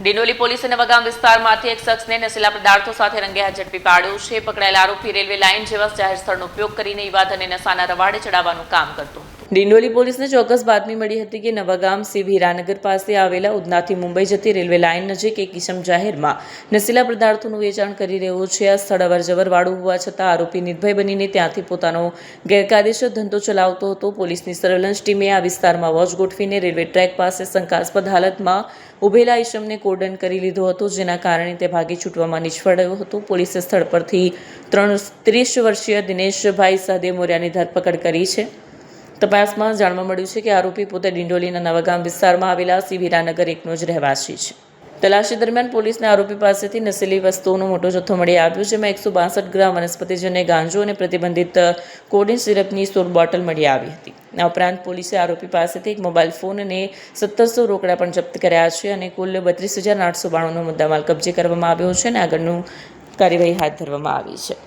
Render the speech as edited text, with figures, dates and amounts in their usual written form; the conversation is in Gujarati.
ડિંડોલી પોલીસે નવાગામ વિસ્તારમાંથી એક શખ્સને નશીલા પદાર્થો સાથે રંગે હાથ ઝડપી પાડ્યો છે. પકડાયેલા આરોપી રેલવે લાઇન જેવા જાહેર સ્થળનો ઉપયોગ કરીને વિવાદ અને નશાના રવાડે ચડાવવાનું કામ કરતો. ડિંડોલી પોલીસને ચોક્કસ બાતમી મળી હતી કે નવાગામ સિવ હીરાનગર પાસે આવેલા ઉધનાથી મુંબઈ જતી રેલવે લાઇન નજીક એક ઇસમ જાહેરમાં નશીલા પદાર્થોનું વેચાણ કરી રહ્યો છે. આ સ્થળ અવરજવરવાળું હોવા છતાં આરોપી નિર્ભય બનીને ત્યાંથી પોતાનો ગેરકાયદેસર ધંધો ચલાવતો હતો. પોલીસની સર્વેલન્સ ટીમે આ વિસ્તારમાં વોચ ગોઠવીને રેલવે ટ્રેક પાસે શંકાસ્પદ હાલતમાં ઉભેલા ઇસમને કોર્ડન કરી લીધો હતો, જેના કારણે તે ભાગી છૂટવામાં નિષ્ફળ રહ્યો હતો. પોલીસે સ્થળ પરથી 30 વર્ષીય દિનેશભાઈ સહદેવ મોર્યાની ધરપકડ કરી છે. તપાસમાં જાણવા મળ્યું છે કે આરોપી પોતે ડિંડોલીના નવાગામ વિસ્તારમાં આવેલા સિવ હીરાનગર એકનો જ રહેવાસી છે. તલાશી દરમિયાન પોલીસને આરોપી પાસેથી નશીલી વસ્તુઓનો મોટો જથ્થો મળી આવ્યો, જેમાં 162 ગ્રામ વનસ્પતિજન્ય ગાંજો અને પ્રતિબંધિત કોડિન સિરપની 16 બોટલ મળી આવી હતી. આ ઉપરાંત પોલીસે આરોપી પાસેથી એક મોબાઈલ ફોન અને 1700 રોકડા પણ જપ્ત કર્યા છે અને કુલ 32,892નો મુદ્દામાલ કબજે કરવામાં આવ્યો છે અને આગળનું કાર્યવાહી હાથ ધરવામાં આવી છે.